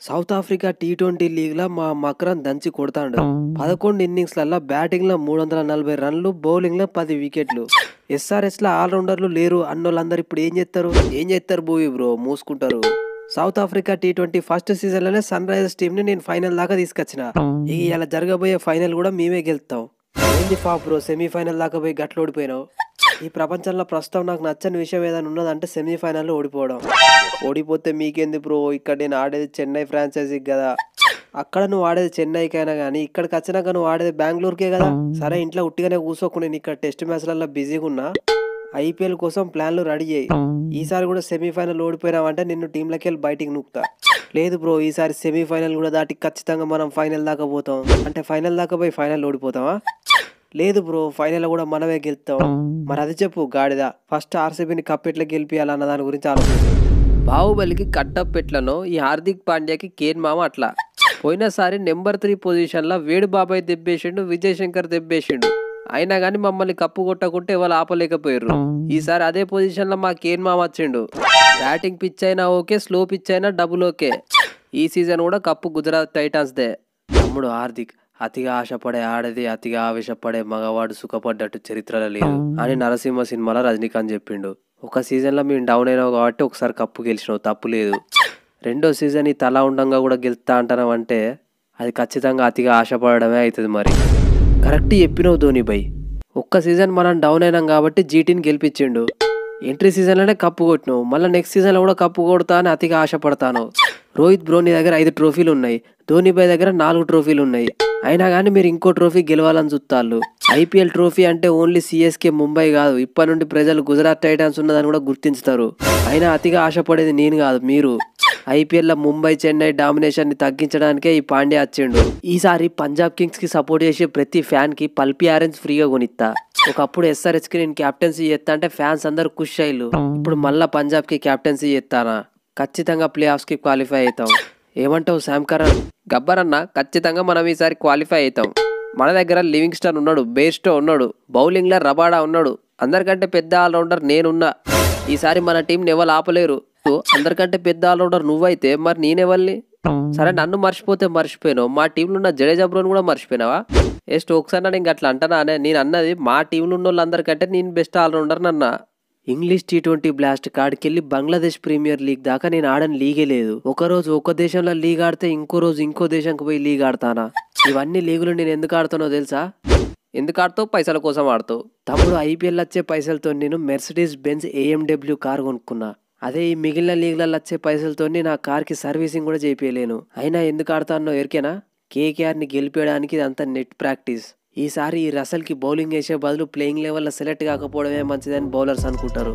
South Africa T20 లీగ్‌ల మా Macron దంచి కొడతాండు. 11 ఇన్నింగ్స్‌లల్ల బ్యాటింగ్‌ల 340 రన్లు, బౌలింగ్‌ల 10 వికెట్లు. ఎస్ఆర్‌హెచ్‌ల ఆల్ రౌండర్లు లేరు అన్నోళ్ళందరూ ఇప్పుడు ఏం చేస్తారు భూవి బ్రో మూసుకుంటారు. సౌత్ ఆఫ్రికా టీ20 ఫస్ట్ సీజన్‌లోనే సన్ రైజర్స్ టీంని నేను ఫైనల్ దాకా తీసుకొచ్చిన. ఇవాళ జరగబోయే ఫైనల్ కూడా మేమే గెలుస్తాం. ఏంది ఫాప్ బ్రో సెమీఫైనల్ దాకా పోయి గట్ల ఓడిపోయినావు. ఈ ప్రపంచంలో ప్రస్తుతం నాకు నచ్చని విషయం ఏదైనా ఉన్నదంటే సెమీఫైనల్లో ఓడిపోవడం. ఓడిపోతే మీకేంది బ్రో, ఇక్కడ నేను ఆడేది చెన్నై ఫ్రాంచైజీకి కదా. అక్కడ నువ్వు ఆడేది చెన్నైకైనా కానీ ఇక్కడికి వచ్చినాక నువ్వు ఆడేది బెంగళూరుకే కదా. సరే ఇంట్లో ఉట్టిగానే కూర్చోకుండా నేను ఇక్కడ టెస్ట్ మ్యాచ్లలో బిజీగా ఉన్నా. ఐపీఎల్ కోసం ప్లాన్లు రెడీ చేయి. ఈసారి కూడా సెమీఫైనల్ ఓడిపోయినావంటే నిన్ను టీంలోకి వెళ్ళి బయటికి నూకుతా. లేదు బ్రో ఈసారి సెమీఫైనల్ కూడా దాటి ఖచ్చితంగా మనం ఫైనల్ దాకా పోతాం. అంటే ఫైనల్ దాకా పోయి ఫైనల్ ఓడిపోతావా? లేదు బ్రో ఫైనల్ కూడా మనమే గెలుస్తాం. మరి అది చెప్పు గాడిద, ఫస్ట్ ఆర్సీబీని కప్ ఎట్లా గెలిపియాలన్న దాని గురించి ఆలోచించు. బాహుబలికి కట్టప్ ఎట్లనో ఈ హార్దిక్ పాండ్యాకి కేన్ మామ అట్లా. పోయినసారి నెంబర్ 3 పొజిషన్లో వేడు బాబాయ్ దెబ్బేసిండు, విజయ్ శంకర్ దెబ్బేసిండు. అయినా కానీ మమ్మల్ని కప్పు కొట్టకుంటే ఎవరు ఆపలేకపోయారు. ఈసారి అదే పొజిషన్లో మా కేన్ మామ వచ్చిండు. బ్యాటింగ్ పిచ్ అయినా ఓకే, స్లో పిచ్ అయినా డబుల్ ఓకే. ఈ సీజన్ కూడా కప్పు గుజరాత్ టైటాన్స్దే. తమ్ముడు హార్దిక్ అతిగా ఆశపడే ఆడది, అతిగా ఆవేశపడే మగవాడు సుఖపడ్డట్టు చరిత్రలో లేదు అని నరసింహ సినిమాలో రజనీకాంత్ చెప్పిండు. ఒక సీజన్లో మేము డౌన్ అయినావు కాబట్టి ఒకసారి కప్పు గెలిచినావు, తప్పు లేదు. రెండో సీజన్ ఈ తల ఉండంగా కూడా గెలుస్తా అంటున్నావు అంటే అది ఖచ్చితంగా అతిగా ఆశపడడమే అవుతుంది. మరి కరెక్ట్ చెప్పినావు ధోని బై. ఒక్క సీజన్ మనం డౌన్ అయినాం కాబట్టి జీటీని గెలిపించిండు. ఎంట్రీ సీజన్లోనే కప్పు కొట్టినావు, మళ్ళీ నెక్స్ట్ సీజన్లో కూడా కప్పు కొడతా అని అతిగా ఆశపడతాను. రోహిత్ బ్రో నీ దగ్గర 5 ట్రోఫీలు ఉన్నాయి, ధోని బై దగ్గర 4 ట్రోఫీలు ఉన్నాయి. అయినా కానీ మీరు ఇంకో ట్రోఫీ గెలవాలని చూస్తారు. ఐపీఎల్ ట్రోఫీ అంటే ఓన్లీ సిఎస్కే ముంబై కాదు, ఇప్పటి నుండి ప్రజలు గుజరాత్ టైటాన్స్ ఉన్నదని కూడా గుర్తించుతారు. అయినా అతిగా ఆశపడేది నేను కాదు, మీరు. ఐపీఎల్లో ముంబై చెన్నై డామినేషన్ని తగ్గించడానికే ఈ పాండ్యా వచ్చిండు. ఈసారి పంజాబ్ కింగ్స్కి సపోర్ట్ చేసే ప్రతి ఫ్యాన్కి పల్పీ ఆరెంజ్ ఫ్రీగా కొనిస్తా. ఒకప్పుడు ఎస్ఆర్హెచ్కి నేను క్యాప్టెన్సీ చేస్తా అంటే ఫ్యాన్స్ అందరు ఖుష్ అయ్యారు. ఇప్పుడు మళ్ళీ పంజాబ్కి క్యాప్టెన్సీ చేస్తానా? ఖచ్చితంగా ప్లే ఆఫ్స్కి క్వాలిఫై అవుతాం. ఏమంటావు శామ్ కరణ్? గబ్బర్ అన్న ఖచ్చితంగా మనం ఈసారి క్వాలిఫై అవుతాం. మన దగ్గర లివింగ్స్టన్ ఉన్నాడు, బేర్స్టో ఉన్నాడు, బౌలింగ్లో రబాడా ఉన్నాడు. అందరికంటే పెద్ద ఆల్రౌండర్ నేనున్నా. ఈసారి మన టీంని ఎవరు ఆపలేరు. అందరికంటే పెద్ద ఆల్రౌండర్ నువ్వైతే మరి నేనెవల్ని? సరే నన్ను మర్చిపోతే మర్చిపోయాను, మా టీంలో ఉన్న జడేజా బ్రోని కూడా మర్చిపోయినావా? స్టోక్స్ అన్నా నేను అట్లా అంటానా? నేను అన్నది మా టీంలో ఉన్న వాళ్ళందరికంటే నేను బెస్ట్ ఆల్రౌండర్ అన్నా. ఇంగ్లీష్ టీ20 బ్లాస్ట్ కాడికెళ్ళి బంగ్లాదేశ్ ప్రీమియర్ లీగ్ దాకా నేను ఆడని లీగే లేదు. ఒకరోజు ఒక దేశంలో లీగ్ ఆడితే ఇంకో రోజు ఇంకో దేశంకి పోయి లీగ్ ఆడతానా? ఇవన్నీ లీగులు నేను ఎందుకు ఆడుతానో తెలుసా? ఎందుకు ఆడుతావు? పైసల కోసం ఆడుతావు. తమ్ముడు ఐపీఎల్ వచ్చే పైసలతో నేను మెర్సిడీస్ బెంజ్ ఏఎండబ్ల్యూ కార్ కొనుక్కున్నా. అదే ఈ మిగిలిన లీగ్లలో వచ్చే పైసలతో నా కార్కి సర్వీసింగ్ కూడా చేయించలేను. అయినా ఎందుకు ఆడతానో ఎరికేనా? కేకేఆర్ని గెలిపేయడానికి ఇదంతా నెట్ ప్రాక్టీస్. ఈసారి ఈ రసల్కి బౌలింగ్ వేసే బదులు ప్లేయింగ్ లెవెల్లో సెలెక్ట్ కాకపోవడమే మంచిదని బౌలర్స్ అనుకుంటారు.